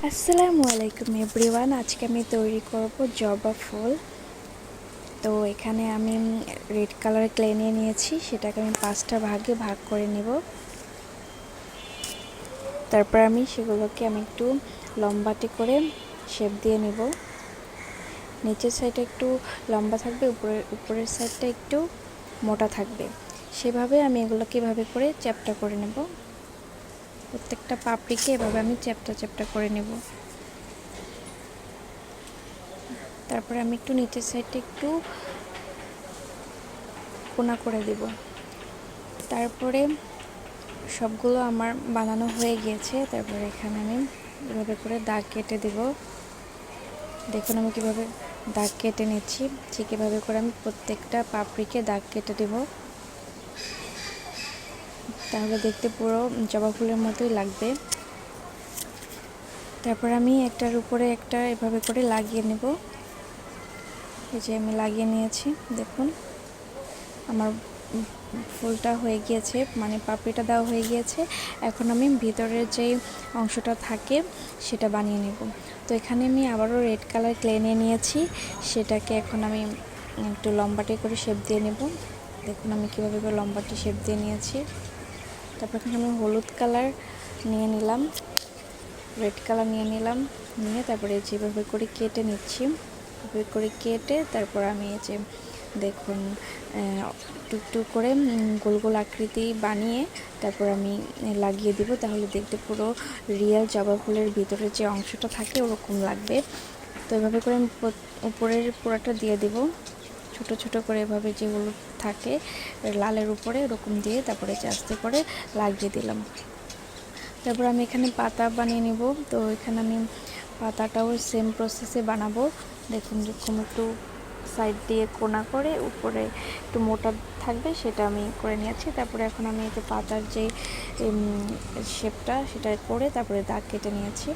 আসসালামু আলাইকুম এভরিওয়ান। আজকে আমি তৈরি করব জবা ফুল। তো এখানে আমি রেড কালার ক্লে নিয়ে নিয়েছি, সেটাকে আমি 5টা ভাগে ভাগ করে নেব। তারপর আমি সেগুলোকে একটু লম্বাটে করে শেপ দিয়ে নেব। নিচের সাইডটা একটু লম্বা থাকবে, উপরের সাইডটা একটু মোটা থাকবে। সেভাবে আমি এগুলোকে এভাবে করে চ্যাপ্টা করে নেব। প্রত্যেকটা পাপড়িকে এভাবে আমি চ্যাপ্টা করে নেব। তারপরে আমি একটু নিচের সাইডটা একটু কোনা করে দেব। তারপরে সবগুলো আমার বানানো হয়ে গিয়েছে। তারপরে এখানে আমি এভাবে করে দাগ কেটে দেব। দেখুন আমি কিভাবে দাগ কেটে নিচ্ছি। ঠিক এভাবে করে আমি প্রত্যেকটা পাপড়িকে দাগ কেটে দেব, তাহলে দেখতে পুরো জবা ফুলের মতোই লাগবে। তারপর আমি একটার উপরে একটা এভাবে করে লাগিয়ে নেব। এই যে আমি লাগিয়ে নিয়েছি, দেখুন আমার ফুলটা হয়ে গিয়েছে, মানে পাপড়িটা দেওয়া হয়ে গিয়েছে। এখন আমি ভিতরের যে অংশটা থাকে সেটা বানিয়ে নেব। তো এখানে আমি আবারও রেড কালার ক্লে নিয়ে নিয়েছি, সেটাকে এখন আমি একটু লম্বাটে করে শেপ দিয়ে নেব। দেখুন আমি কীভাবে করে লম্বাটে শেপ দিয়ে নিয়েছি। তারপর এখানে আমি হলুদ কালার নিয়ে নিলাম, রেড কালার নিয়ে নিলাম, নিয়ে তারপরে যেভাবে করে কেটে নিচ্ছি। এভাবে করে কেটে তারপর আমি এই যে দেখুন টুকটুক করে গোল গোল আকৃতি বানিয়ে তারপর আমি লাগিয়ে দিব, তাহলে দেখতে পুরো রিয়েল জবা ফুলের ভিতরে যে অংশটা থাকে ওরকম লাগবে। তো এভাবে করে আমি উপরের পুরোটা দিয়ে দিব, ছোট ছোট করে এভাবে যেগুলো থাকে লালের উপরে ওরকম দিয়ে তারপরে আস্তে করে লাগিয়ে দিলাম। তারপর আমি এখানে পাতা বানিয়ে নেব। তো এখানে আমি পাতাটাও সেম প্রসেসে বানাবো। দেখুন যেরকম একটু সাইড দিয়ে কোনা করে উপরে একটু মোটা থাকবে সেটা আমি করে নিয়েছি। তারপরে এখন আমি এই যে পাতার যে শেপটা সেটা করে তারপরে দাগ কেটে নিয়েছি।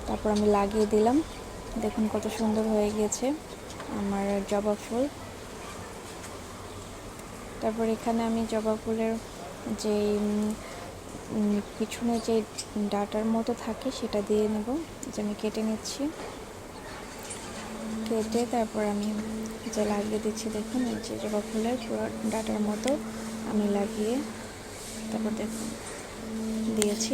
তারপর আমি লাগিয়ে দিলাম। দেখুন কত সুন্দর হয়ে গিয়েছে আমার জবা ফুল। তারপর এখানে আমি জবা ফুলের যে পিছনে যে ডাটার মতো থাকে সেটা দিয়ে নেব, যে আমি কেটে নিচ্ছি। কেটে তারপর আমি যে লাগিয়ে দিচ্ছি, দেখুন এই যে জবা ফুলের পুরো ডাটার মতো আমি লাগিয়ে তারপর দেখুন দিয়েছি।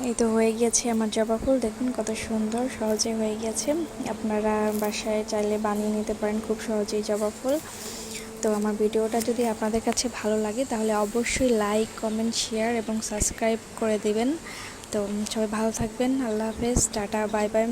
এই তো হয়ে গিয়েছে আমার জবা ফুল। দেখুন কত সুন্দর সহজে হয়ে গেছে। আপনারা বাসায় চাইলে বানিয়ে নিতে পারেন খুব সহজেই জবা ফুল। তো আমার ভিডিওটা যদি আপনাদের কাছে ভালো লাগে তাহলে অবশ্যই লাইক, কমেন্ট, শেয়ার এবং সাবস্ক্রাইব করে দিবেন। তো সবাই ভালো থাকবেন। আল্লাহ হাফেজ, টাটা, বাই বাই।